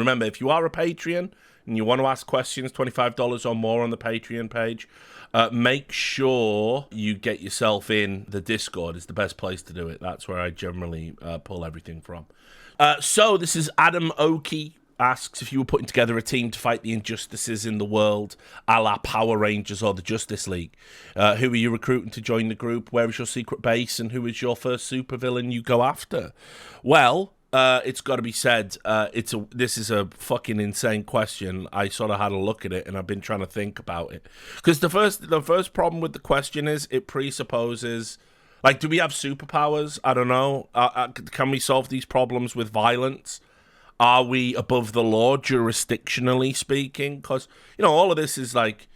remember, if you are a Patreon and you want to ask questions, $25 or more on the Patreon page, make sure you get yourself in the Discord. It's the best place to do it. That's where I generally pull everything from. So this is Adam Oki asks, if you were putting together a team to fight the injustices in the world, a la Power Rangers or the Justice League, who are you recruiting to join the group? Where is your secret base? And who is your first supervillain you go after? Well, it's got to be said, this is a fucking insane question. I sort of had a look at it, and I've been trying to think about it. Because the first problem with the question is it presupposes, like, do we have superpowers? I don't know. Can we solve these problems with violence? Are we above the law, jurisdictionally speaking? Because, you know, all of this is, like,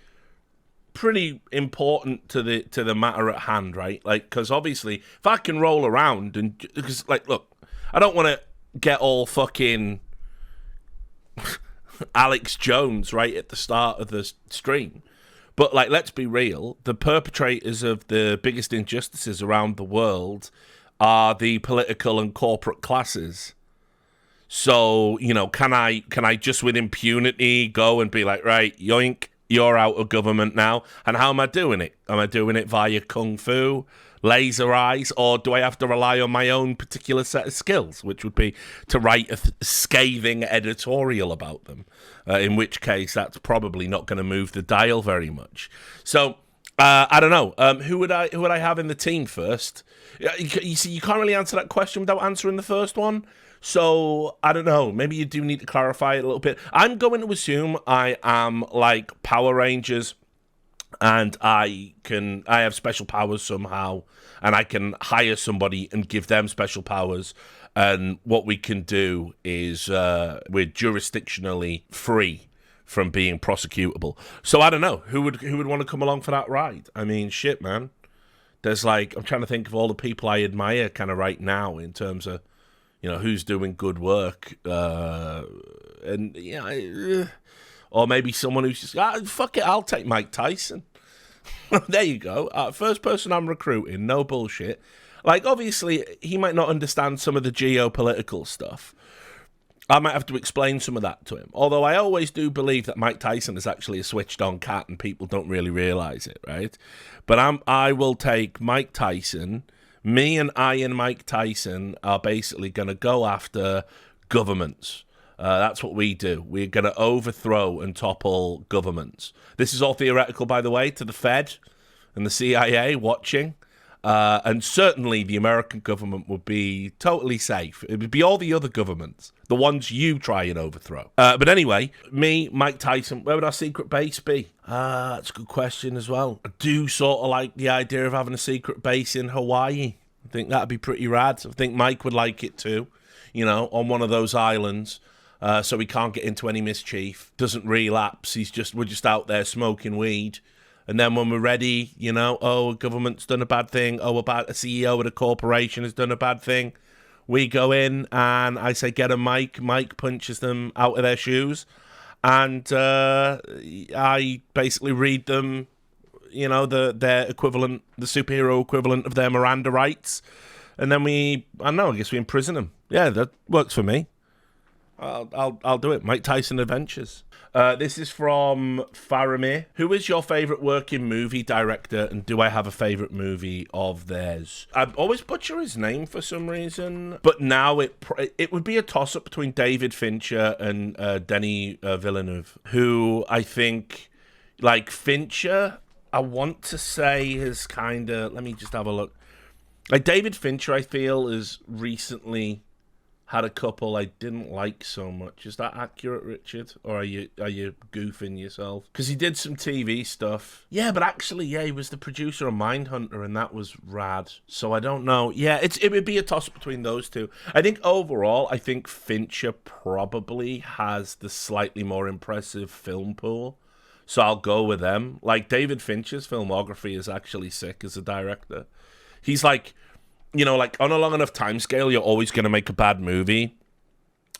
pretty important to the matter at hand, right? Like, because obviously, if I can roll around and... Because, like, look, I don't want to get all fucking Alex Jones right at the start of the stream. But, like, let's be real. The perpetrators of the biggest injustices around the world are the political and corporate classes. So, you know, can I just with impunity go and be like, right, yoink, you're out of government now? And how am I doing it? Am I doing it via kung fu, laser eyes, or do I have to rely on my own particular set of skills, which would be to write a scathing editorial about them, in which case that's probably not going to move the dial very much. So, I don't know. Who would I have in the team first? You see, you can't really answer that question without answering the first one. So, I don't know. Maybe you do need to clarify it a little bit. I'm going to assume I am like Power Rangers, and I have special powers somehow, and I can hire somebody and give them special powers. And what we can do is we're jurisdictionally free from being prosecutable. So I don't know who would want to come along for that ride. I mean, shit, man. There's like, I'm trying to think of all the people I admire kind of right now in terms of, you know, who's doing good work, and yeah, or maybe someone who's just fuck it, I'll take Mike Tyson. There you go. First person I'm recruiting, no bullshit. Like, obviously, he might not understand some of the geopolitical stuff. I might have to explain some of that to him. Although I always do believe that Mike Tyson is actually a switched-on cat, and people don't really realize it, right? But I will take Mike Tyson. Me and Mike Tyson are basically going to go after governments. That's what we do. We're going to overthrow and topple governments. This is all theoretical, by the way, to the Fed and the CIA watching. And certainly the American government would be totally safe. It would be all the other governments, the ones you try and overthrow. But anyway, me, Mike Tyson, where would our secret base be? That's a good question as well. I do sort of like the idea of having a secret base in Hawaii. I think that'd be pretty rad. I think Mike would like it too, you know, on one of those islands. So he can't get into any mischief, doesn't relapse. We're just out there smoking weed. And then when we're ready, you know, a government's done a bad thing. A CEO of a corporation has done a bad thing. We go in and I say, get a mic. Mike punches them out of their shoes. And I basically read them, you know, their equivalent, the superhero equivalent of their Miranda rights. And then I guess we imprison them. Yeah, that works for me. I'll do it. Mike Tyson Adventures. This is from Faramir. Who is your favourite working movie director, and do I have a favourite movie of theirs? I always butcher his name for some reason, but now it would be a toss-up between David Fincher and Denis Villeneuve, who I think, like Fincher, I want to say is kind of... Let me just have a look. Like David Fincher, I feel, is recently... had a couple I didn't like so much. Is that accurate, Richard? Or are you goofing yourself? Because he did some TV stuff. Yeah, but actually, yeah, he was the producer of Mindhunter, and that was rad. So I don't know. Yeah, it would be a toss between those two. I think overall, I think Fincher probably has the slightly more impressive film pool. So I'll go with them. Like, David Fincher's filmography is actually sick as a director. He's like... You know, like, on a long enough time scale, you're always going to make a bad movie.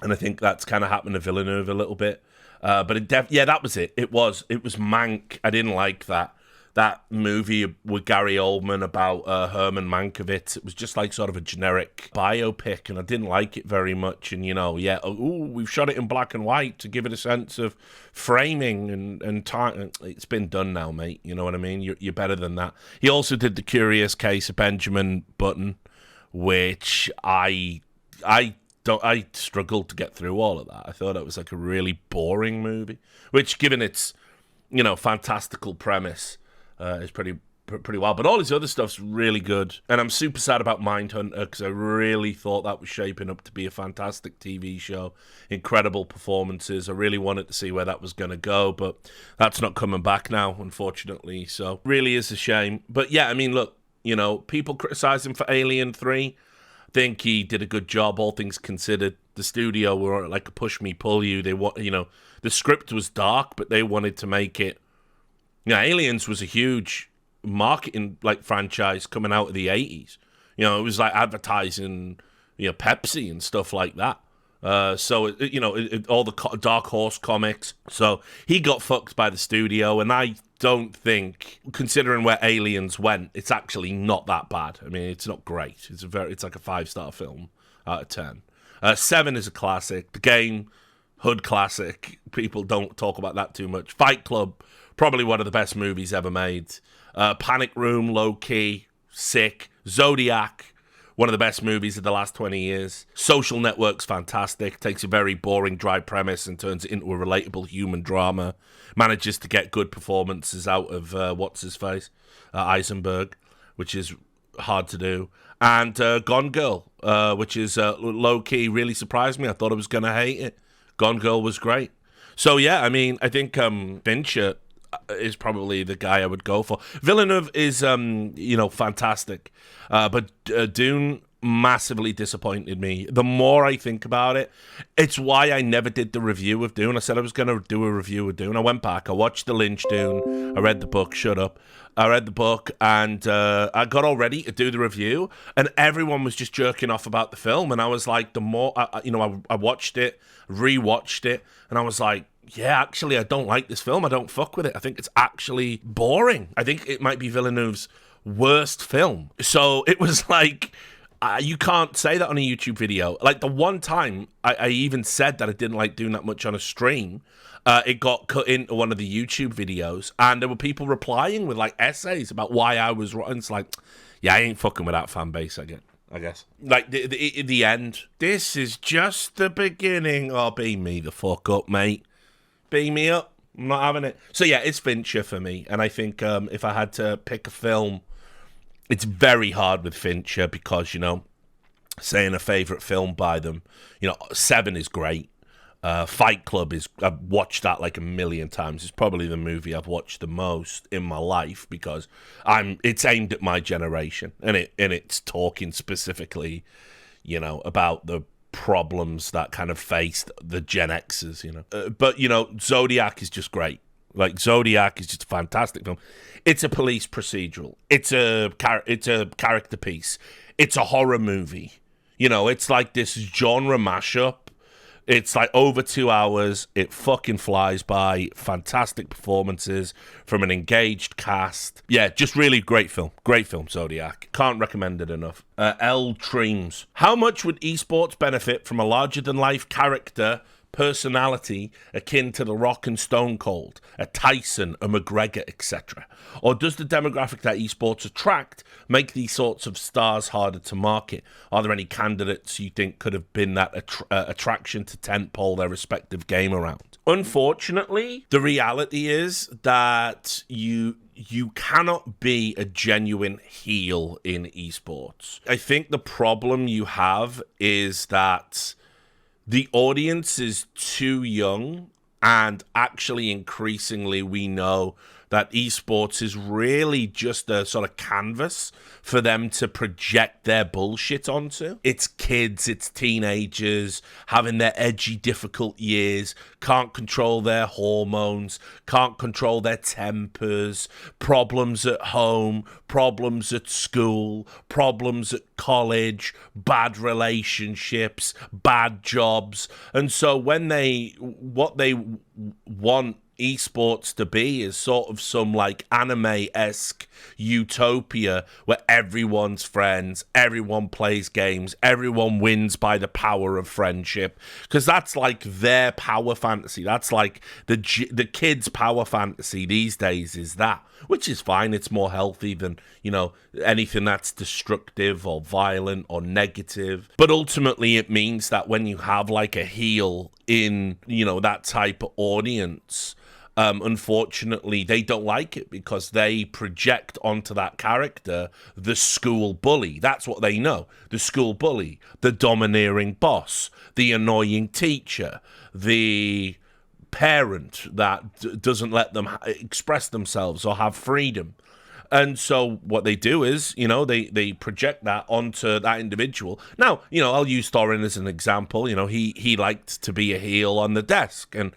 And I think that's kind of happened to Villeneuve a little bit. But that was it. It was Mank. I didn't like that. that movie with Gary Oldman about Herman Mankiewicz. It was just like sort of a generic biopic, and I didn't like it very much. And, we've shot it in black and white to give it a sense of framing and time. It's been done now, mate. You know what I mean? You're better than that. He also did The Curious Case of Benjamin Button, which I struggled to get through all of that. I thought it was like a really boring movie, which, given its, fantastical premise, is pretty wild. But all his other stuff's really good. And I'm super sad about Mindhunter because I really thought that was shaping up to be a fantastic TV show. Incredible performances. I really wanted to see where that was going to go, but that's not coming back now, unfortunately. So really is a shame. But yeah, I mean, look, people criticize him for Alien 3. I think he did a good job, all things considered. The studio were like a push me, pull you. They want, the script was dark, but they wanted to make it. Aliens was a huge marketing franchise coming out of the 80s. It was like advertising, Pepsi and stuff like that. So all the Dark Horse comics. So he got fucked by the studio, and I don't think, considering where Aliens went, it's actually not that bad. I mean, it's not great. It's like a 5-star film out of 10. 7 is a classic. The Game, hood classic. People don't talk about that too much. Fight Club, probably one of the best movies ever made. Panic Room, low key, sick. Zodiac, one of the best movies of the last 20 years. Social Network's fantastic. Takes a very boring, dry premise and turns it into a relatable human drama. Manages to get good performances out of what's-his-face, Eisenberg, which is hard to do. And Gone Girl, which is low-key, really surprised me. I thought I was going to hate it. Gone Girl was great. So, yeah, I mean, I think Fincher is probably the guy I would go for. Villeneuve is, fantastic. But Dune massively disappointed me. The more I think about it, it's why I never did the review of Dune. I said I was going to do a review of Dune. I went back, I watched the Lynch Dune, I read the book, shut up. I read the book, and I got all ready to do the review, and everyone was just jerking off about the film, and I was like, the more, I watched it, rewatched it, and I was like, yeah, actually, I don't like this film. I don't fuck with it. I think it's actually boring. I think it might be Villeneuve's worst film. So it was like, you can't say that on a YouTube video. Like, the one time I even said that I didn't like doing that much on a stream, it got cut into one of the YouTube videos, and there were people replying with, essays about why I was wrong. It's like, yeah, I ain't fucking with that fan base again, I guess. The end. This is just the beginning. Oh, beam me the fuck up, mate. Beam me up. I'm not having it. So, yeah, it's Fincher for me, and I think if I had to pick a film, it's very hard with Fincher because, saying a favourite film by them, 7 is great. Fight Club I've watched that like a million times. It's probably the movie I've watched the most in my life because it's aimed at my generation, and it's talking specifically, about the problems that kind of faced the Gen Xers, but Zodiac is just great. Zodiac is just a fantastic film. It's a police procedural. It's a character piece. It's a horror movie. It's like this genre mashup. It's like over 2 hours. It fucking flies by. Fantastic performances from an engaged cast. Yeah, just really great film. Great film, Zodiac. Can't recommend it enough. L. Treams. How much would esports benefit from a larger-than-life character personality akin to The Rock and Stone Cold, a Tyson, a McGregor, etc.? Or does the demographic that esports attract make these sorts of stars harder to market? Are there any candidates you think could have been that attraction to tentpole their respective game around? Unfortunately, the reality is that you cannot be a genuine heel in esports. I think the problem you have is that the audience is too young, and actually increasingly we know that esports is really just a sort of canvas for them to project their bullshit onto. It's kids, it's teenagers having their edgy, difficult years, can't control their hormones, can't control their tempers, problems at home, problems at school, problems at college, bad relationships, bad jobs. And so when what they want esports to be is sort of some like anime-esque utopia where everyone's friends, everyone plays games, everyone wins by the power of friendship, because that's like their power fantasy. That's like the kids' power fantasy these days is that, which is fine. It's more healthy than, anything that's destructive or violent or negative. But ultimately it means that when you have like a heel in, that type of audience, unfortunately, they don't like it because they project onto that character the school bully. That's what they know. The school bully, the domineering boss, the annoying teacher, the parent that doesn't let them express themselves or have freedom. And so what they do is, they project that onto that individual. Now, I'll use Thorin as an example. He liked to be a heel on the desk, and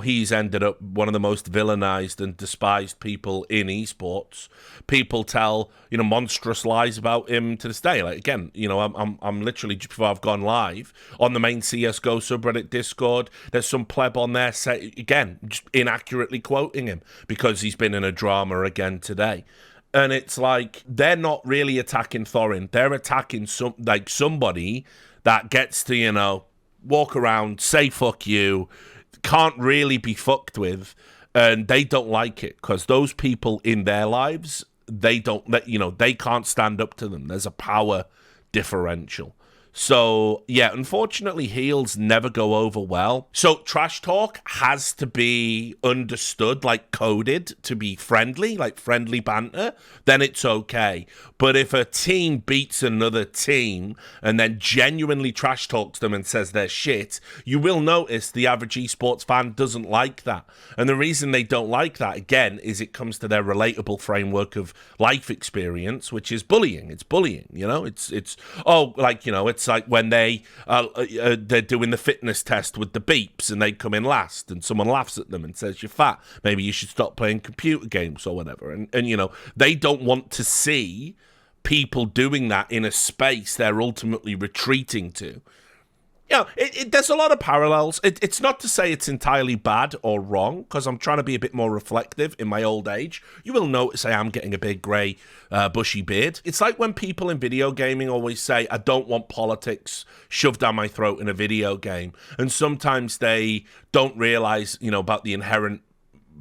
he's ended up one of the most villainized and despised people in esports. People tell, monstrous lies about him to this day. Like, again, I'm literally, just before I've gone live, on the main CSGO subreddit Discord, there's some pleb on there, again, just inaccurately quoting him because he's been in a drama again today. And it's like, they're not really attacking Thorin. They're attacking somebody that gets to, walk around, say fuck you, can't really be fucked with, and they don't like it because those people in their lives, they can't stand up to them. There's a power differential. So, yeah, unfortunately, heels never go over well. So trash talk has to be understood, like coded to be friendly, like friendly banter, then it's okay. But if a team beats another team and then genuinely trash talks them and says they're shit, you will notice the average esports fan doesn't like that. And the reason they don't like that, again, is it comes to their relatable framework of life experience, which is bullying. It's bullying, it's like when they're doing the fitness test with the beeps and they come in last and someone laughs at them and says you're fat, maybe you should stop playing computer games or whatever. And they don't want to see people doing that in a space they're ultimately retreating to. There's a lot of parallels. It's not to say it's entirely bad or wrong, because I'm trying to be a bit more reflective in my old age. You will notice I am getting a big grey, bushy beard. It's like when people in video gaming always say, I don't want politics shoved down my throat in a video game. And sometimes they don't realise, about the inherent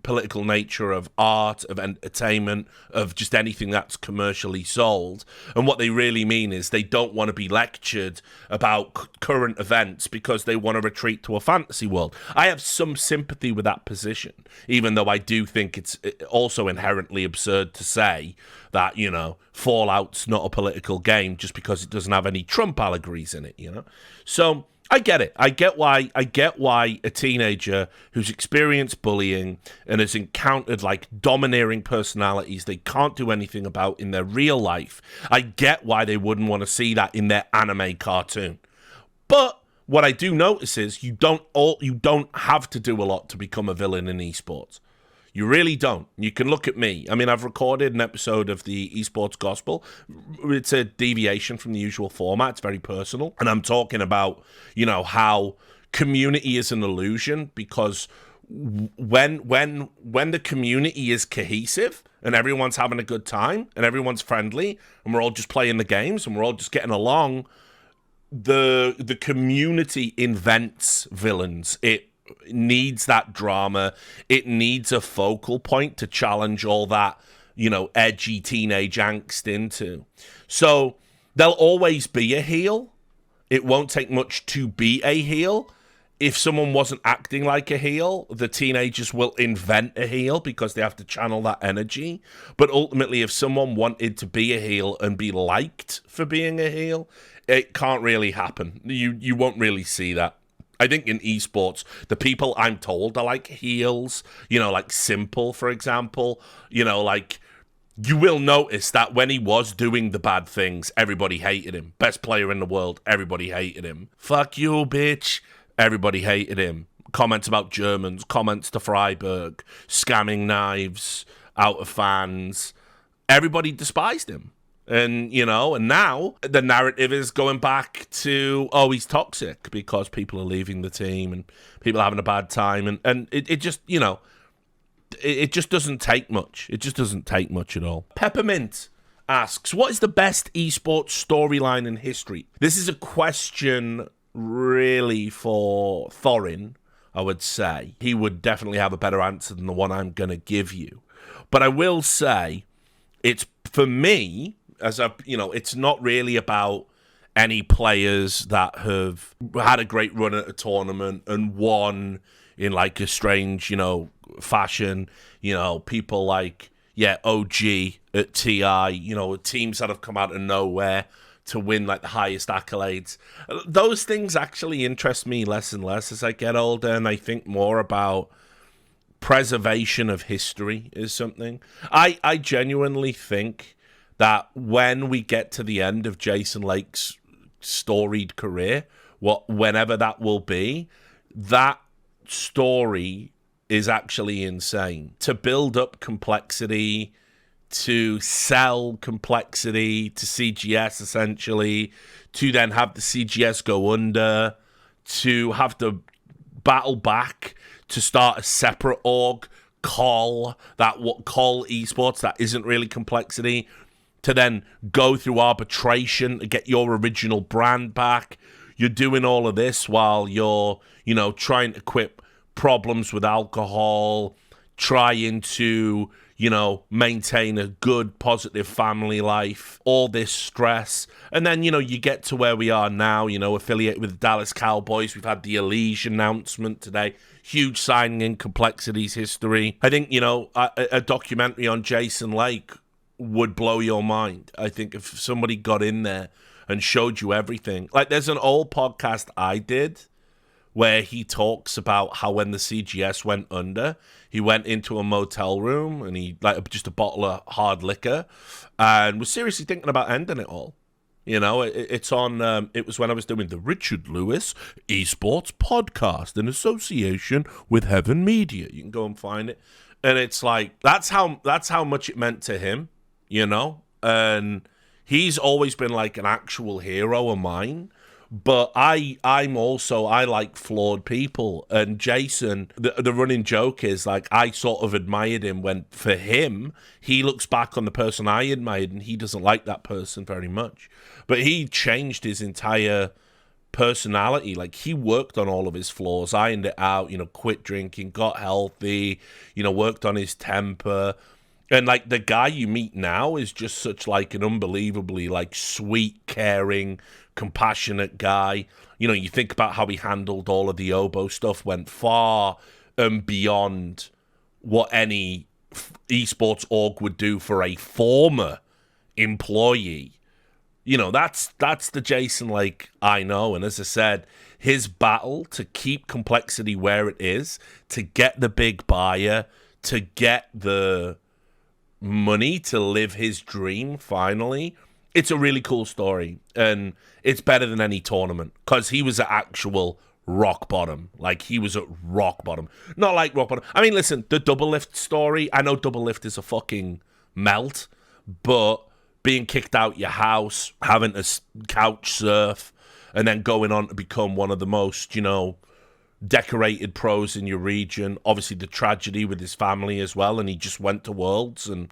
political nature of art, of entertainment, of just anything that's commercially sold. And what they really mean is they don't want to be lectured about current events because they want to retreat to a fantasy world. I have some sympathy with that position, even though I do think it's also inherently absurd to say that, Fallout's not a political game just because it doesn't have any Trump allegories in it, So I get it. I get why a teenager who's experienced bullying and has encountered like domineering personalities they can't do anything about in their real life, I get why they wouldn't want to see that in their anime cartoon. But what I do notice is you don't have to do a lot to become a villain in esports. You really don't. You can look at me. I mean, I've recorded an episode of the Esports Gospel. It's a deviation from the usual format. It's very personal. And I'm talking about, how community is an illusion, because when the community is cohesive and everyone's having a good time and everyone's friendly and we're all just playing the games and we're all just getting along, the community invents villains. It needs that drama. It needs a focal point to challenge all that, edgy teenage angst into. So there'll always be a heel. It won't take much to be a heel. If someone wasn't acting like a heel, the teenagers will invent a heel because they have to channel that energy. But ultimately, if someone wanted to be a heel and be liked for being a heel, it can't really happen. You won't really see that. I think in esports, the people I'm told are like heels, like Simple, for example, you will notice that when he was doing the bad things, everybody hated him. Best player in the world, everybody hated him. Fuck you, bitch. Everybody hated him. Comments about Germans, comments to Freiburg, scamming knives out of fans. Everybody despised him. And, and now the narrative is going back to, oh, he's toxic because people are leaving the team and people are having a bad time. And it just, it just doesn't take much. It just doesn't take much at all. Peppermint asks, what is the best esports storyline in history? This is a question really for Thorin, I would say. He would definitely have a better answer than the one I'm going to give you. But I will say, it's, for me, it's not really about any players that have had a great run at a tournament and won in like a strange, fashion. People like, OG at TI, teams that have come out of nowhere to win like the highest accolades. Those things actually interest me less and less as I get older, and I think more about preservation of history is something. I genuinely think that when we get to the end of Jason Lake's storied career, whenever that will be, that story is actually insane. To build up complexity, to sell complexity to CGS, essentially, to then have the CGS go under, to have to battle back, to start a separate org, call esports, that isn't really complexity, to then go through arbitration to get your original brand back. You're doing all of this while you're, trying to quit problems with alcohol, trying to, maintain a good, positive family life, all this stress. And then, you get to where we are now, affiliated with the Dallas Cowboys. We've had the Elysian announcement today. Huge signing in Complexity's history. I think, a documentary on Jason Lake would blow your mind. I think if somebody got in there and showed you everything. Like, there's an old podcast I did where he talks about how when the CGS went under, he went into a motel room and he, like, just a bottle of hard liquor and was seriously thinking about ending it all. It's on, it was when I was doing the Richard Lewis Esports podcast in association with Heaven Media. You can go and find it. And it's like, that's how much it meant to him, and he's always been like an actual hero of mine. But I like flawed people. And Jason, the running joke is, like, I sort of admired him when, for him, he looks back on the person I admired and he doesn't like that person very much. But he changed his entire personality. Like, he worked on all of his flaws, ironed it out, quit drinking, got healthy, worked on his temper. And, like, the guy you meet now is just such, like, an unbelievably, like, sweet, caring, compassionate guy. You think about how he handled all of the Oboe stuff, went far and beyond what any esports org would do for a former employee. That's the Jason Lake I know. And as I said, his battle to keep Complexity where it is, to get the big buyer, to get the money to live his dream finally, it's a really cool story. And it's better than any tournament because he was at actual rock bottom. Like, he was at rock bottom. Not like rock bottom. I mean, listen, the Double Lift story, I know Double Lift is a fucking melt, but being kicked out your house, having to couch surf, and then going on to become one of the most, decorated pros in your region. Obviously, the tragedy with his family as well, and he just went to Worlds and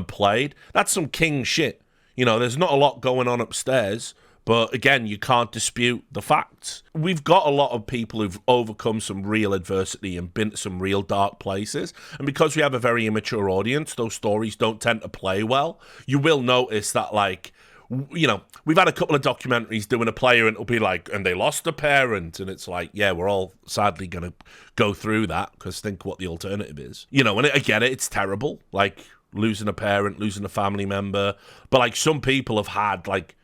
played. That's some king shit. There's not a lot going on upstairs, but again, you can't dispute the facts. We've got a lot of people who've overcome some real adversity and been to some real dark places. And because we have a very immature audience, those stories don't tend to play well. You will notice that, like, we've had a couple of documentaries doing a player and it'll be like, and they lost a parent. And it's like, yeah, we're all sadly going to go through that because think what the alternative is. And I get it, it's terrible. Like, losing a parent, losing a family member. But, like, some people have had, like,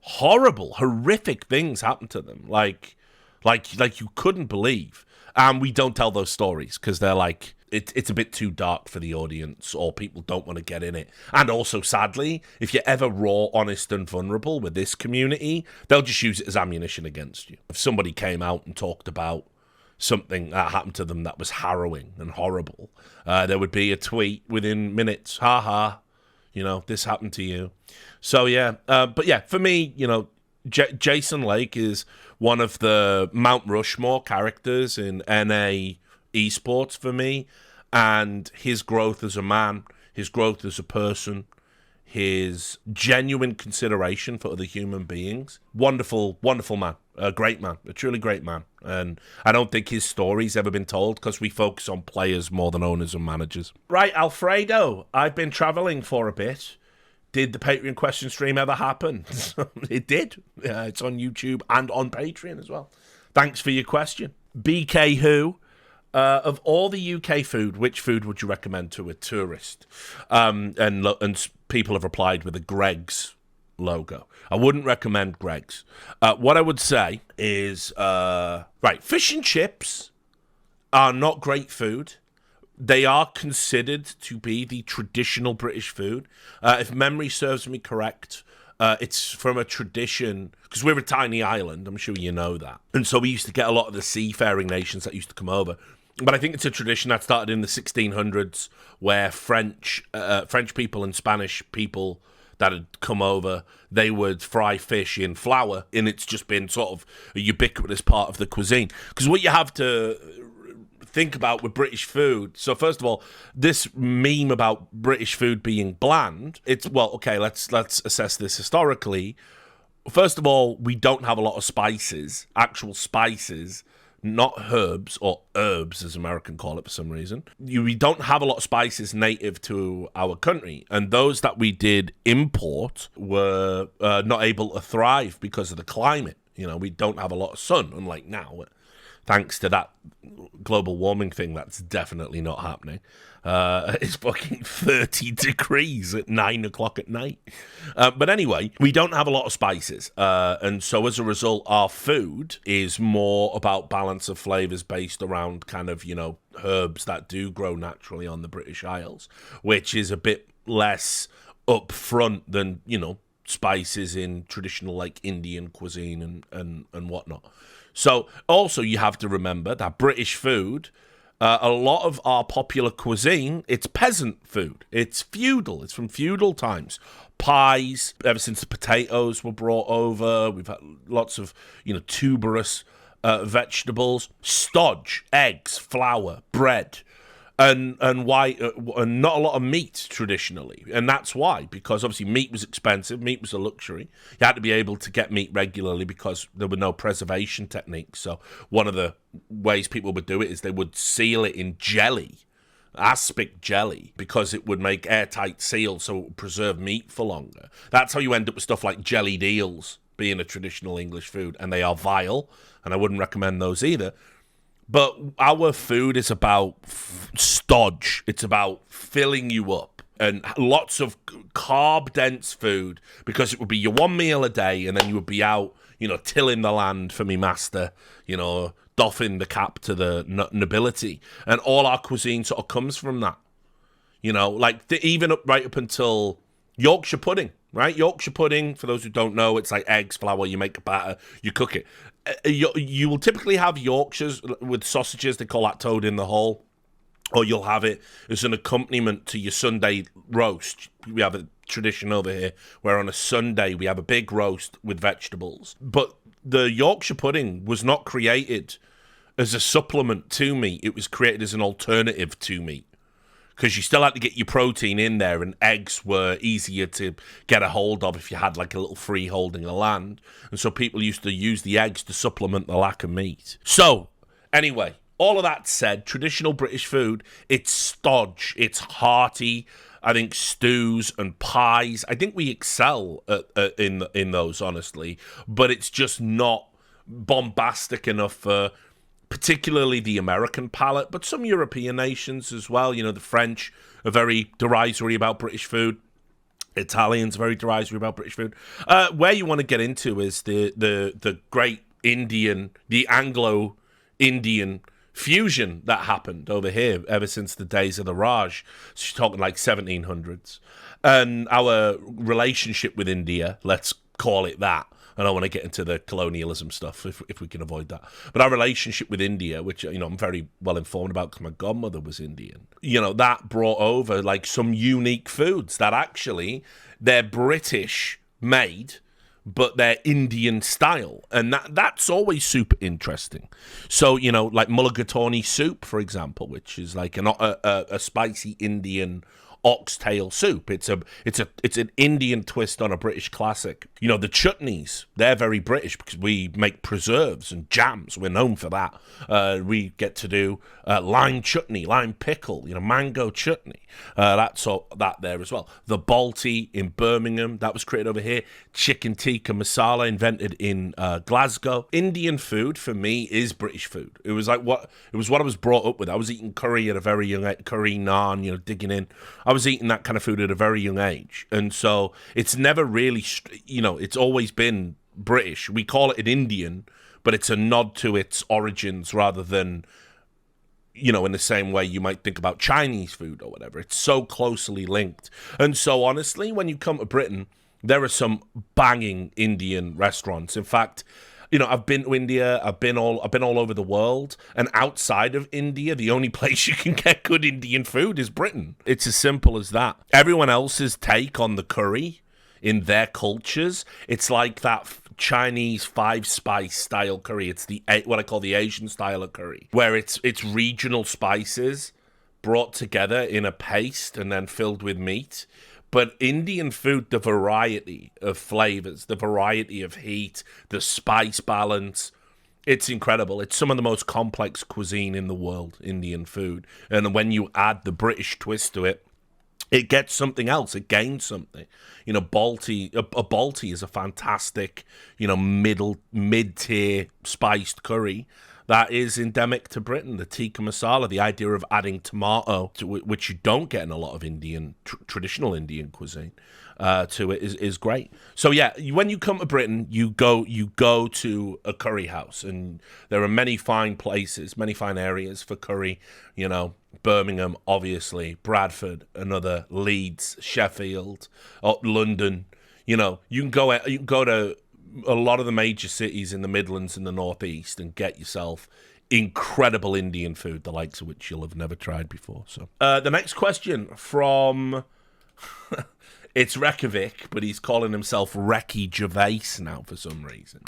horrible, horrific things happen to them. Like you couldn't believe. And we don't tell those stories because they're like, it's a bit too dark for the audience or people don't want to get in it. And also, sadly, if you're ever raw, honest, and vulnerable with this community, they'll just use it as ammunition against you. If somebody came out and talked about something that happened to them that was harrowing and horrible, there would be a tweet within minutes. Ha ha. this happened to you. So yeah, but yeah, for me, Jason Lake is one of the Mount Rushmore characters in NA esports for me, and his growth as a man, his growth as a person, his genuine consideration for other human beings. Wonderful, wonderful man. A great man. A truly great man. And I don't think his story's ever been told because we focus on players more than owners and managers. Right, Alfredo, I've been traveling for a bit. Did the Patreon question stream ever happen? It did. It's on YouTube and on Patreon as well. Thanks for your question. BK Who? Of all the UK food, which food would you recommend to a tourist? And people have replied with a Greggs logo. I wouldn't recommend Greggs. What I would say is, fish and chips are not great food. They are considered to be the traditional British food. If memory serves me correct, it's from a tradition, because we're a tiny island, I'm sure you know that. And so we used to get a lot of the seafaring nations that used to come over. But I think it's a tradition that started in the 1600s where French people and Spanish people that had come over, they would fry fish in flour, and it's just been sort of a ubiquitous part of the cuisine. Because what you have to think about with British food, so first of all, this meme about British food being bland, let's assess this historically. First of all, we don't have a lot of spices, actual spices, not herbs, or herbs as Americans call it for some reason. We don't have a lot of spices native to our country, and those that we did import were not able to thrive because of the climate. We don't have a lot of sun, unlike now. Thanks to that global warming thing, that's definitely not happening. It's fucking 30 degrees at 9 o'clock at night. But anyway, we don't have a lot of spices. And so as a result, our food is more about balance of flavors based around kind of, herbs that do grow naturally on the British Isles, which is a bit less upfront than, spices in traditional like Indian cuisine and whatnot. So also you have to remember that British food, a lot of our popular cuisine, it's peasant food. It's feudal. It's from feudal times. Pies, ever since the potatoes were brought over, we've had lots of, tuberous vegetables, stodge, eggs, flour, bread, and not a lot of meat traditionally. And that's why, because obviously meat was expensive, meat was a luxury. You had to be able to get meat regularly because there were no preservation techniques. So one of the ways people would do it is they would seal it in jelly, aspic jelly, because it would make airtight seals so it would preserve meat for longer. That's how you end up with stuff like jellied eels being a traditional English food, and they are vile, and I wouldn't recommend those either. But our food is about stodge. It's about filling you up, and lots of carb-dense food, because it would be your one meal a day, and then you would be out, tilling the land for me master, doffing the cap to the nobility. And all our cuisine sort of comes from that. Even right up until Yorkshire pudding, right? Yorkshire pudding, for those who don't know, it's like eggs, flour, you make a batter, you cook it. You will typically have Yorkshires with sausages, they call that toad in the hole, or you'll have it as an accompaniment to your Sunday roast. We have a tradition over here where on a Sunday we have a big roast with vegetables. But the Yorkshire pudding was not created as a supplement to meat, it was created as an alternative to meat. Because you still had to get your protein in there, and eggs were easier to get a hold of if you had like a little freeholding of land. And so people used to use the eggs to supplement the lack of meat. So, anyway, all of that said, traditional British food, it's stodge, it's hearty. I think stews and pies, I think we excel in those, honestly. But it's just not bombastic enough for particularly the American palate, but some European nations as well. The French are very derisory about British food. Italians are very derisory about British food. Where you want to get into is the great the Anglo-Indian fusion that happened over here ever since the days of the Raj. So she's talking like 1700s. And our relationship with India, let's call it that, I don't want to get into the colonialism stuff if we can avoid that. But our relationship with India, which, you know, I'm very well informed about because my godmother was Indian, you know, that brought over like some unique foods that actually they're British made, but they're Indian style. And that's always super interesting. So, you know, like mulligatawny soup, for example, which is like a spicy Indian oxtail soup. It's an Indian twist on a British classic. You know, the chutneys, they're very British because we make preserves and jams. We're known for that. We get to do lime chutney, lime pickle, you know, mango chutney. That's all that there as well. The Balti in Birmingham, that was created over here. Chicken tikka masala, invented in Glasgow. Indian food for me is British food. It was what I was brought up with. I was eating curry at a very young age, curry naan, you know, digging in. I was eating that kind of food at a very young age. And so it's never really, you know, it's always been British. We call it an Indian, but it's a nod to its origins rather than, you know, in the same way you might think about Chinese food or whatever. It's so closely linked. And so honestly, when you come to Britain, there are some banging Indian restaurants. In fact, you know, I've been to India, I've been all over the world, and outside of India, the only place you can get good Indian food is Britain. It's as simple as that. Everyone else's take on the curry in their cultures, it's like that Chinese 5-spice style curry. It's what I call the Asian style of curry, where it's regional spices brought together in a paste and then filled with meat. But Indian food, the variety of flavors, the variety of heat, the spice balance, it's incredible. It's some of the most complex cuisine in the world, Indian food. And when you add the British twist to it, it gets something else. It gains something. You know, a Balti is a fantastic, you know, mid-tier spiced curry that is endemic to Britain. The tikka masala, the idea of adding tomato, which you don't get in a lot of Indian, traditional Indian cuisine, to it is great. So yeah, when you come to Britain, you go to a curry house, and there are many fine places, many fine areas for curry. You know, Birmingham, obviously, Bradford, another, Leeds, Sheffield, London. You know, you can go to a lot of the major cities in the Midlands and the Northeast and get yourself incredible Indian food, the likes of which you'll have never tried before. So the next question from it's Reykjavik, but he's calling himself Recky Gervais now for some reason.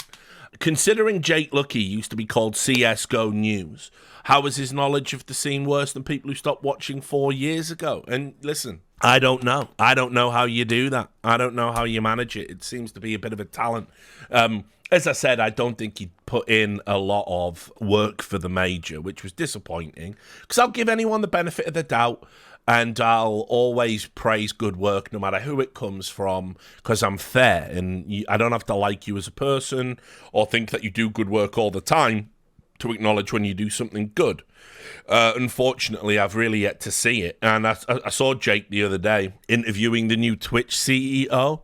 Considering Jake Lucky used to be called CSGO News, how is his knowledge of the scene worse than people who stopped watching 4 years ago? And listen, I don't know. I don't know how you do that. I don't know how you manage it. It seems to be a bit of a talent. As I said, I don't think he'd put in a lot of work for the major, which was disappointing. Because I'll give anyone the benefit of the doubt, and I'll always praise good work no matter who it comes from, because I'm fair, and I don't have to like you as a person or think that you do good work all the time to acknowledge when you do something good. Unfortunately, I've really yet to see it. And I saw Jake the other day interviewing the new Twitch CEO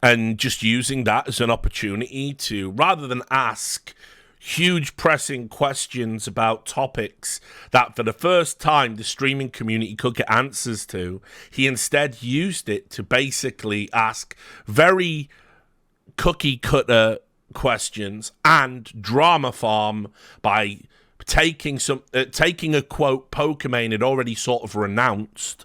and just using that as an opportunity to, rather than ask huge pressing questions about topics that for the first time the streaming community could get answers to, he instead used it to basically ask very cookie cutter questions and drama farm by taking a quote Pokemon had already sort of renounced,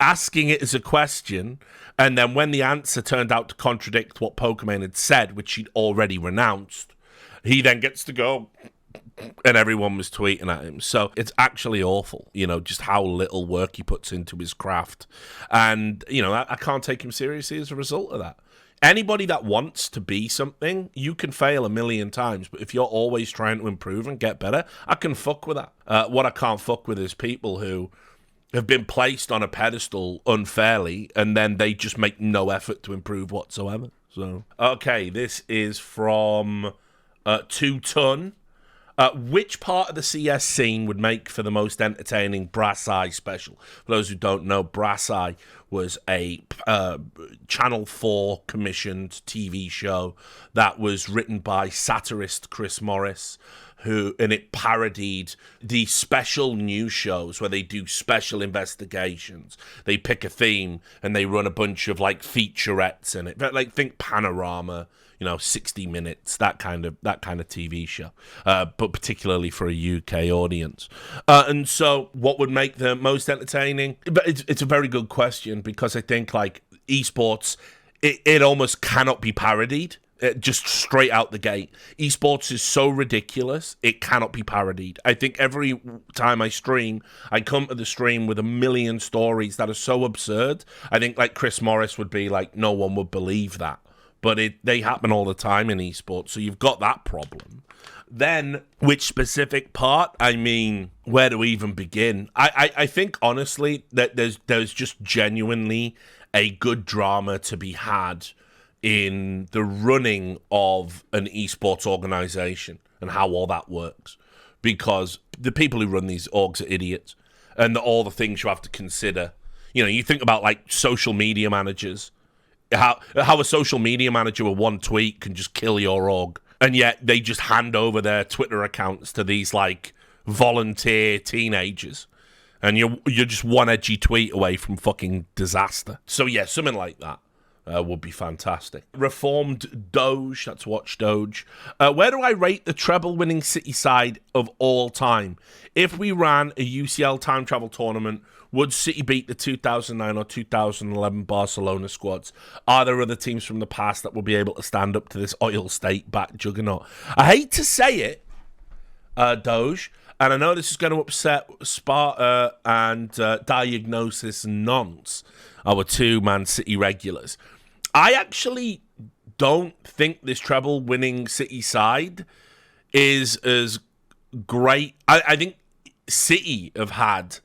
asking it as a question, and then when the answer turned out to contradict what Pokemon had said, which he'd already renounced, he then gets to go, and everyone was tweeting at him. So it's actually awful, you know, just how little work he puts into his craft. And, you know, I can't take him seriously as a result of that. Anybody that wants to be something, you can fail a million times, but if you're always trying to improve and get better, I can fuck with that. What I can't fuck with is people who have been placed on a pedestal unfairly, and then they just make no effort to improve whatsoever. So, okay, this is from 2 Ton. Which part of the CS scene would make for the most entertaining Brass Eye special? For those who don't know, Brass Eye was a Channel 4 commissioned TV show that was written by satirist Chris Morris, and it parodied the special news shows where they do special investigations. They pick a theme and they run a bunch of like featurettes in it. Like, think Panorama, 60 Minutes, that kind of TV show, but particularly for a UK audience. And so, what would make them most entertaining? But it's a very good question, because I think like esports, it almost cannot be parodied. Just straight out the gate. Esports is so ridiculous, it cannot be parodied. I think every time I stream, I come to the stream with a million stories that are so absurd. I think like Chris Morris would be like, no one would believe that. But they happen all the time in esports, so you've got that problem. Then, which specific part? I mean, where do we even begin? I think, honestly, that there's just genuinely a good drama to be had in the running of an esports organization and how all that works. Because the people who run these orgs are idiots, and all the things you have to consider. You think about like social media managers, how a social media manager with one tweet can just kill your org, and yet they just hand over their Twitter accounts to these like volunteer teenagers, and you're just one edgy tweet away from fucking disaster. So yeah, something like that would be fantastic. Reformed Doge, that's Watch Doge. Where do I rate the treble-winning City side of all time? If we ran a UCL time travel tournament, would City beat the 2009 or 2011 Barcelona squads? Are there other teams from the past that will be able to stand up to this oil state-backed juggernaut? I hate to say it, Doge, and I know this is going to upset Sparta and Diagnosis Nonce, our two Man City regulars. I actually don't think this treble-winning City side is as great. I think City have had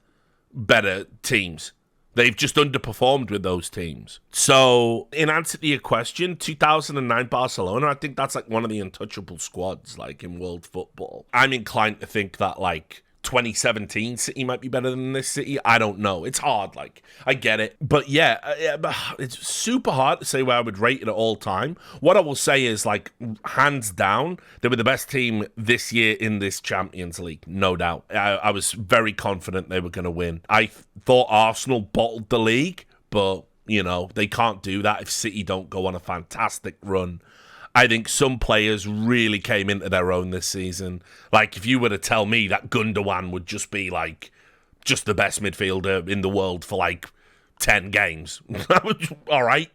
better teams. They've just underperformed with those teams. So, in answer to your question, 2009 Barcelona, I think that's like one of the untouchable squads, like in world football. I'm inclined to think that like 2017 City might be better than this City. I don't know. It's hard, like, I get it. But yeah, it's super hard to say where I would rate it at all time. What I will say is, like, hands down, they were the best team this year in this Champions League, no doubt. I was very confident they were going to win. I thought Arsenal bottled the league, but, they can't do that if City don't go on a fantastic run. I think some players really came into their own this season. Like, if you were to tell me that Gundogan would just be, like, just the best midfielder in the world for, like, 10 games. All right.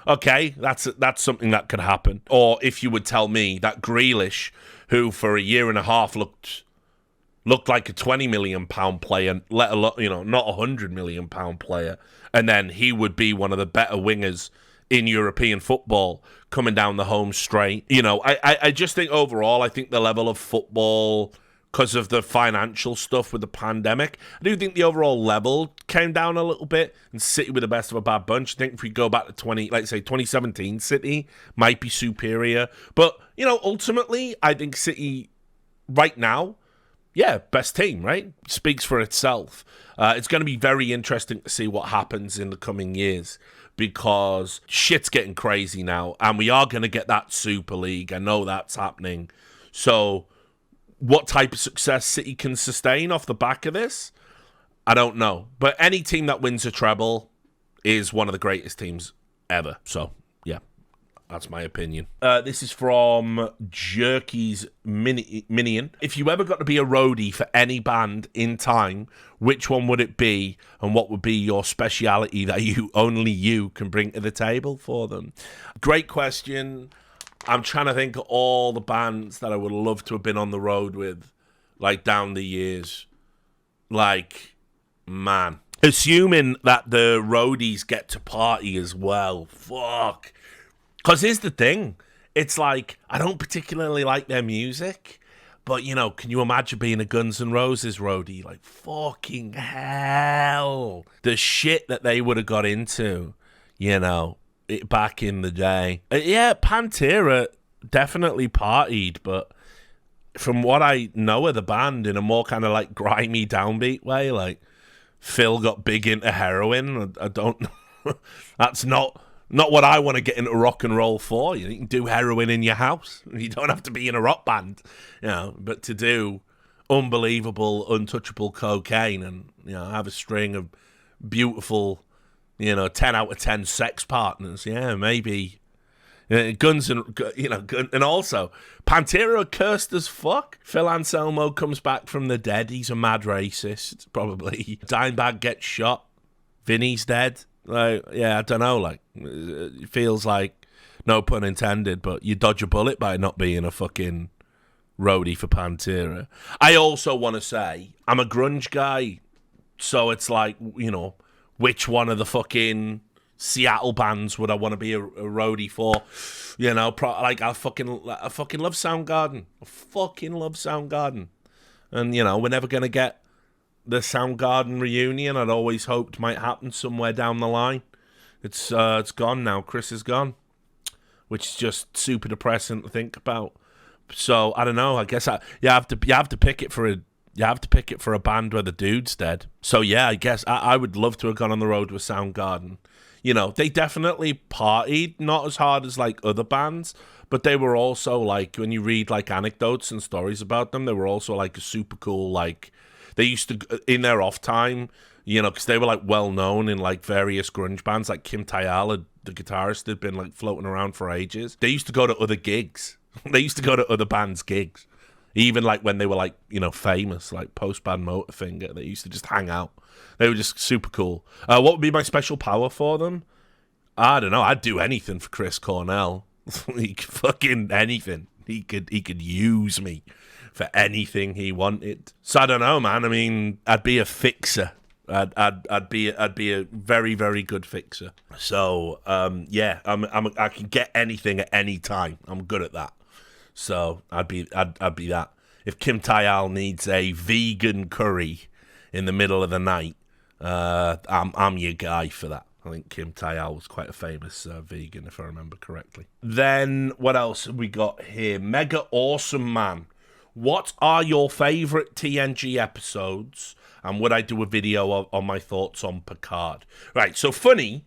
Okay, that's something that could happen. Or if you would tell me that Grealish, who for a year and a half looked like a £20 million player, let alone, not a £100 million player, and then he would be one of the better wingers in European football coming down the home straight. I just think overall, I think the level of football, because of the financial stuff with the pandemic, I do think the overall level came down a little bit, and City were the best of a bad bunch. I think if we go back to 2017, City might be superior. But, ultimately, I think City right now, yeah, best team, right? Speaks for itself. It's going to be very interesting to see what happens in the coming years, because shit's getting crazy now, and we are going to get that Super League. I know that's happening. So what type of success City can sustain off the back of this, I don't know. But any team that wins a treble is one of the greatest teams ever. So, yeah, that's my opinion. This is from Jerky's Minion. If you ever got to be a roadie for any band in time, which one would it be, and what would be your speciality that only you can bring to the table for them? Great question. I'm trying to think of all the bands that I would love to have been on the road with, like, down the years. Like, man. Assuming that the roadies get to party as well. Fuck. Because here's the thing. It's like, I don't particularly like their music, but, can you imagine being a Guns N' Roses roadie? Like, fucking hell. The shit that they would have got into, back in the day. Yeah, Pantera definitely partied, but from what I know of the band, in a more kind of like grimy downbeat way, like Phil got big into heroin. I don't know. That's not what I want to get into rock and roll for. You can do heroin in your house. You don't have to be in a rock band, but to do unbelievable, untouchable cocaine and, have a string of beautiful, 10 out of 10 sex partners. Yeah, maybe Guns and and also Pantera are cursed as fuck. Phil Anselmo comes back from the dead. He's a mad racist, probably. Dimebag gets shot. Vinny's dead. Like, yeah, I don't know. Like, it feels like, no pun intended, but you dodge a bullet by not being a fucking roadie for Pantera. I also want to say I'm a grunge guy, so it's like, which one of the fucking Seattle bands would I want to be a roadie for? I fucking love Soundgarden. I fucking love Soundgarden. And, we're never going to get the Soundgarden reunion I'd always hoped might happen somewhere down the line. It's gone now. Chris is gone, which is just super depressing to think about. So, I don't know. I guess you have to pick it for a band where the dude's dead. So, yeah, I guess I would love to have gone on the road with Soundgarden. They definitely partied, not as hard as, like, other bands, but they were also, like, when you read, like, anecdotes and stories about them, they were also, like, a super cool, like, they used to, in their off time, because they were, like, well-known in, like, various grunge bands, like Kim Tayal, the guitarist, had been, like, floating around for ages. They used to go to other gigs. They used to go to other bands' gigs. Even, like, when they were, like, famous, like, post-band Motorfinger, they used to just hang out. They were just super cool. What would be my special power for them? I don't know. I'd do anything for Chris Cornell. Fucking anything. He could use me for anything he wanted. So I don't know, man. I mean, I'd be a fixer. I'd be a very, very good fixer. So yeah, I can get anything at any time. I'm good at that. So I'd be that. If Kim Tayal needs a vegan curry in the middle of the night, I'm your guy for that. I think Kim Tayal was quite a famous vegan, if I remember correctly. Then, what else have we got here? Mega Awesome Man. What are your favourite TNG episodes? And would I do a video on my thoughts on Picard? Right, so funny,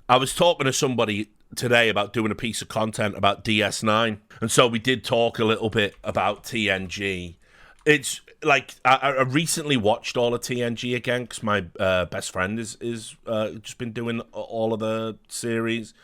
I was talking to somebody today about doing a piece of content about DS9. And so we did talk a little bit about TNG. It's like I recently watched all of TNG again because my best friend is just been doing all of the series,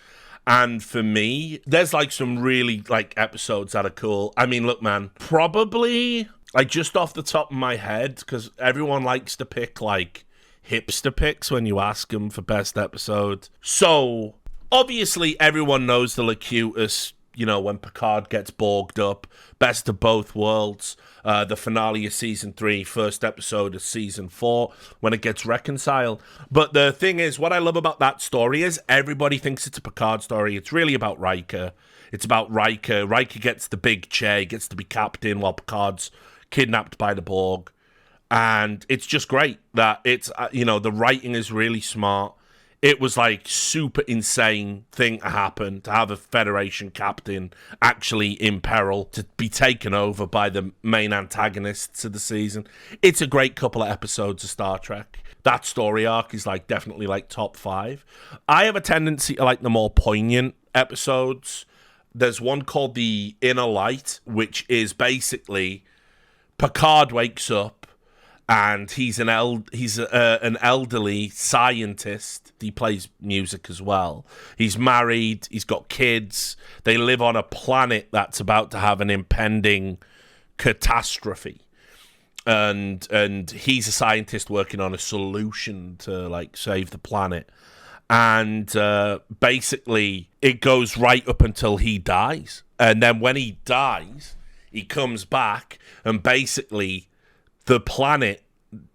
and for me, there's like some really like episodes that are cool. I mean, look, man, probably like just off the top of my head, because everyone likes to pick like hipster picks when you ask them for best episode. So obviously, everyone knows the Locutus. When Picard gets borged up, best of both worlds. The finale of season 3, first episode of season 4, when it gets reconciled. But the thing is, what I love about that story is everybody thinks it's a Picard story. It's really about Riker. It's about Riker. Riker gets the big chair, he gets to be captain while Picard's kidnapped by the Borg. And it's just great that it's, the writing is really smart. It was like super insane thing to happen, to have a Federation captain actually in peril, to be taken over by the main antagonists of the season. It's a great couple of episodes of Star Trek. That story arc is like definitely like top 5. I have a tendency to like the more poignant episodes. There's one called The Inner Light, which is basically Picard wakes up and he's an elderly scientist. He plays music as well. He's married. He's got kids. They live on a planet that's about to have an impending catastrophe. And he's a scientist working on a solution to like save the planet. And basically, it goes right up until he dies. And then when he dies, he comes back and basically the planet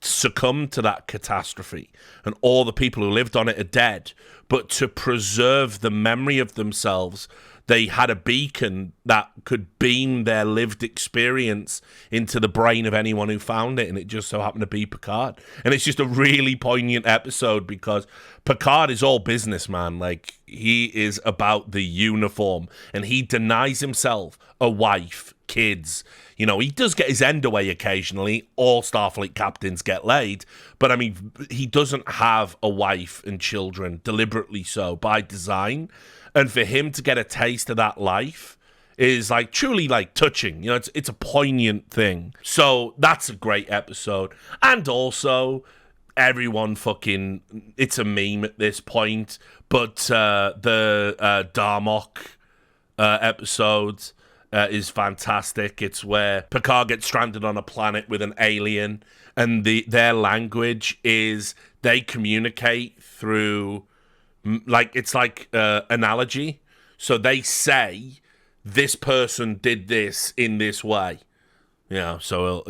succumbed to that catastrophe and all the people who lived on it are dead. But to preserve the memory of themselves, they had a beacon that could beam their lived experience into the brain of anyone who found it, and it just so happened to be Picard. And it's just a really poignant episode because Picard is all business, man. Like, he is about the uniform, and he denies himself a wife, kids. He does get his end away occasionally. All Starfleet captains get laid. But, I mean, he doesn't have a wife and children, deliberately so, by design. And for him to get a taste of that life is, like, truly, like, touching. It's a poignant thing. So that's a great episode. And also, everyone fucking... It's a meme at this point. But the Darmok episode is fantastic. It's where Picard gets stranded on a planet with an alien, and their language is they communicate through it's like analogy. So they say this person did this in this way. Yeah. So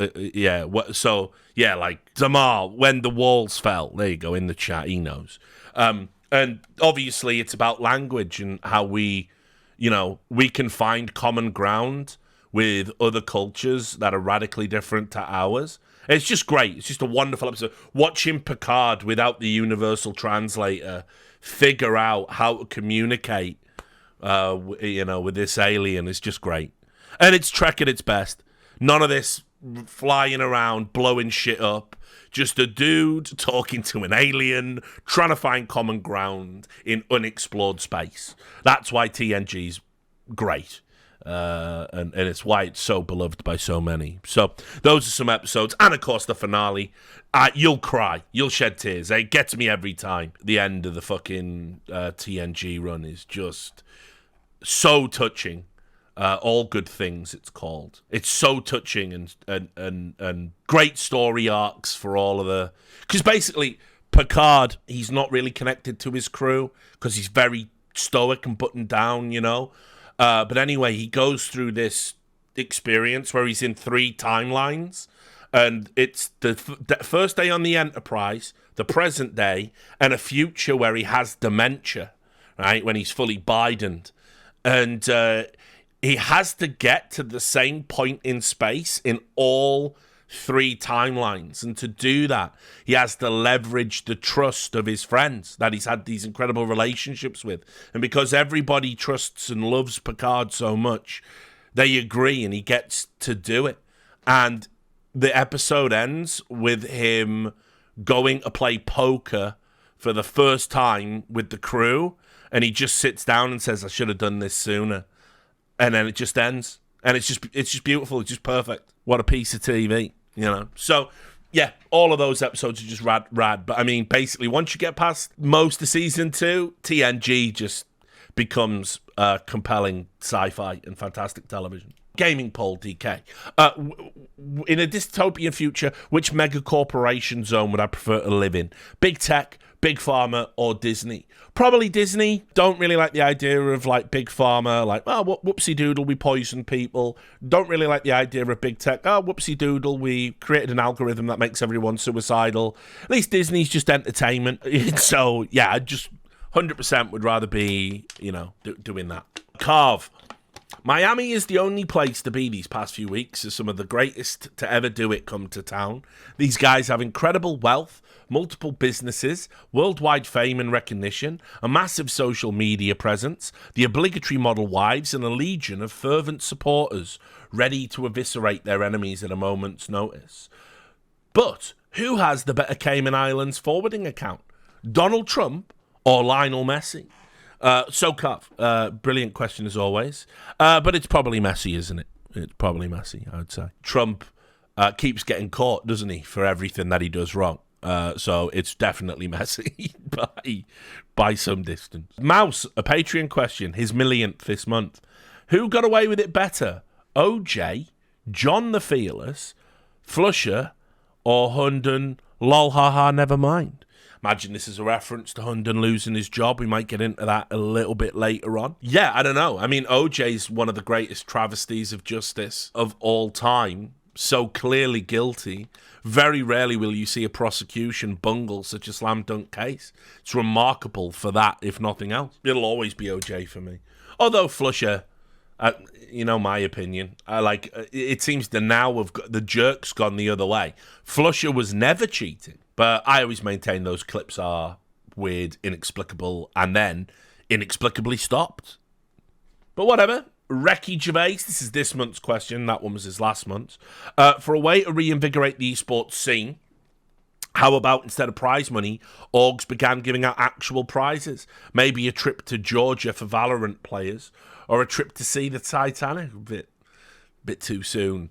like Damar when the walls fell. There you go in the chat. He knows. And obviously it's about language and how we can find common ground with other cultures that are radically different to ours. It's just great. It's just a wonderful episode. Watching Picard without the universal translator figure out how to communicate, with this alien is just great. And it's Trek at its best. None of this flying around, blowing shit up. Just a dude talking to an alien, trying to find common ground in unexplored space. That's why TNG's great. And it's why it's so beloved by so many. So those are some episodes. And, of course, the finale. You'll cry. You'll shed tears. It gets me every time. The end of the fucking TNG run is just so touching. All Good Things, it's called. It's so touching and great story arcs for all of the... Because basically, Picard, he's not really connected to his crew because he's very stoic and buttoned down, But anyway, he goes through this experience where he's in 3 timelines. And it's the first day on the Enterprise, the present day, and a future where he has dementia, right? When he's fully Bidened. And... he has to get to the same point in space in all 3 timelines. And to do that, he has to leverage the trust of his friends that he's had these incredible relationships with. And because everybody trusts and loves Picard so much, they agree and he gets to do it. And the episode ends with him going to play poker for the first time with the crew. And he just sits down and says, I should have done this sooner. And then it just ends. And it's just beautiful. It's just perfect. What a piece of TV, So, yeah, all of those episodes are just rad. But, I mean, basically, once you get past most of Season 2, TNG just becomes compelling sci-fi and fantastic television. Gaming poll, DK. In a dystopian future, which mega corporation zone would I prefer to live in? Big tech, Big Pharma, or Disney? Probably Disney. Don't really like the idea of Big Pharma, whoopsie doodle, we poison people. Don't really like the idea of Big Tech. Whoopsie doodle, we created an algorithm that makes everyone suicidal. At least Disney's just entertainment. So, yeah, I just 100% would rather be, doing that. Carve. Miami is the only place to be these past few weeks as some of the greatest to ever do it come to town. These guys have incredible wealth, multiple businesses, worldwide fame and recognition, a massive social media presence, the obligatory model wives, and a legion of fervent supporters ready to eviscerate their enemies at a moment's notice. But who has the better Cayman Islands forwarding account? Donald Trump or Lionel Messi? Brilliant question as always. But it's probably Messi, isn't it? It's probably Messi, I would say. Trump keeps getting caught, doesn't he, for everything that he does wrong. So it's definitely Messi by some distance. Mouse, a Patreon question, his millionth this month. Who got away with it better? OJ, John the Fearless, Flusher, or Hunden? Lol, haha, never mind. Imagine this is a reference to Hunden losing his job. We might get into that a little bit later on. Yeah, I don't know. I mean, OJ's one of the greatest travesties of justice of all time. So clearly guilty. Very rarely will you see a prosecution bungle such a slam dunk case. It's remarkable for that, if nothing else. It'll always be OJ for me. Although Flusher, my opinion, it seems the jerk's gone the other way. Flusher was never cheating. But I always maintain those clips are weird, inexplicable, and then inexplicably stopped. But whatever. Recky Gervais, this is this month's question. That one was his last month. For a way to reinvigorate the esports scene, how about instead of prize money, orgs began giving out actual prizes? Maybe a trip to Georgia for Valorant players, or a trip to see the Titanic. A bit too soon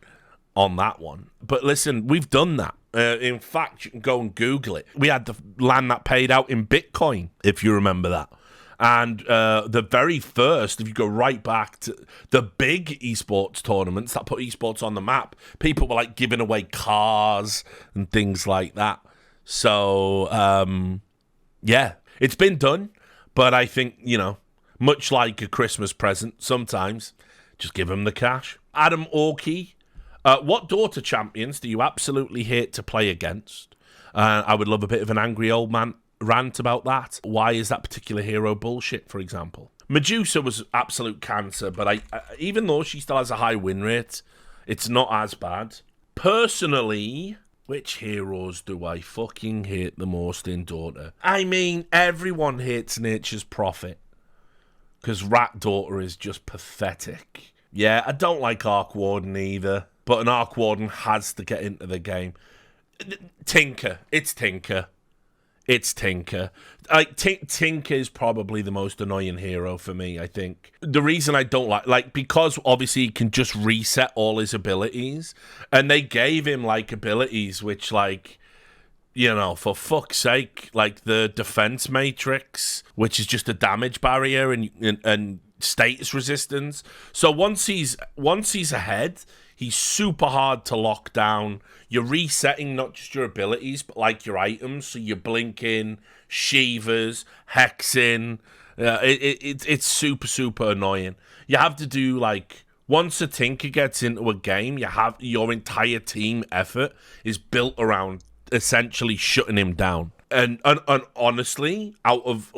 on that one. But listen, we've done that. In fact, you can go and Google it. We had the land that paid out in Bitcoin, if you remember that. And the very first, if you go right back to the big esports tournaments that put esports on the map, people were like giving away cars and things like that. So, yeah, it's been done. But I think, much like a Christmas present, sometimes just give them the cash. Adam Orkey, what Dota champions do you absolutely hate to play against? I would love a bit of an angry old man rant about that. Why is that particular hero bullshit, for example? Medusa was absolute cancer, but I even though she still has a high win rate, it's not as bad. Personally, which heroes do I fucking hate the most in Dota? I mean, everyone hates Nature's Prophet, because Rat Dota is just pathetic. Yeah, I don't like Arc Warden either, but an Arc Warden has to get into the game. Tinker. It's Tinker. It's Tinker. Tinker is probably the most annoying hero for me, I think. The reason I don't because obviously he can just reset all his abilities, and they gave him, abilities which, for fuck's sake, the defense matrix, which is just a damage barrier and status resistance. So once he's ahead, he's super hard to lock down. You're resetting not just your abilities, but your items. So you're blinking, Shivers, Hexing. It's super, super annoying. You have to do once a Tinker gets into a game, you have your entire team effort is built around essentially shutting him down. And honestly, out of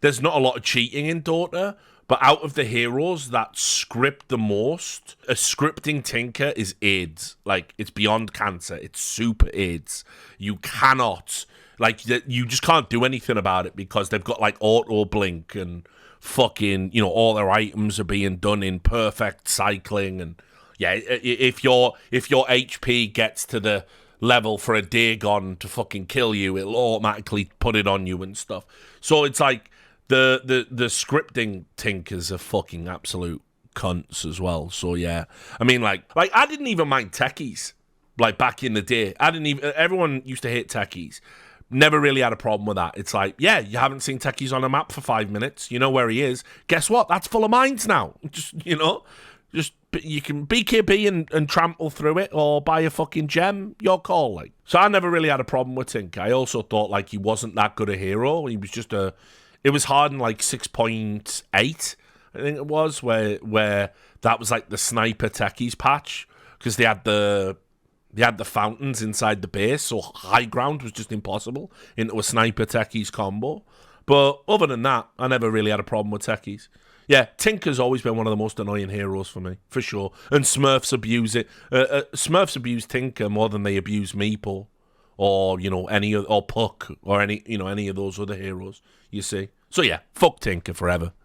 there's not a lot of cheating in Dota. But out of the heroes that script the most, a scripting Tinker is AIDS. It's beyond cancer. It's super AIDS. You cannot, you just can't do anything about it because they've got, auto blink and fucking, all their items are being done in perfect cycling. And, yeah, if your HP gets to the level for a Dagon to fucking kill you, it'll automatically put it on you and stuff. So it's The scripting Tinkers are fucking absolute cunts as well. So yeah, I mean, I didn't even mind techies back in the day. Everyone used to hate techies. Never really had a problem with that. It's yeah, you haven't seen techies on a map for 5 minutes. You know where he is. Guess what? That's full of mines now. Just you can BKB and trample through it or buy a fucking gem. Your call. So I never really had a problem with Tinker. I also thought he wasn't that good a hero. He was just It was hard in 6.8, I think it was, where that was the sniper techies patch, because they had the fountains inside the base, so high ground was just impossible into a sniper techies combo. But other than that, I never really had a problem with techies. Yeah, Tinker's always been one of the most annoying heroes for me, for sure. And Smurfs abuse it. Smurfs abuse Tinker more than they abuse Meeple. Or or Puck, or any of those other heroes, you see. So yeah, fuck Tinker forever.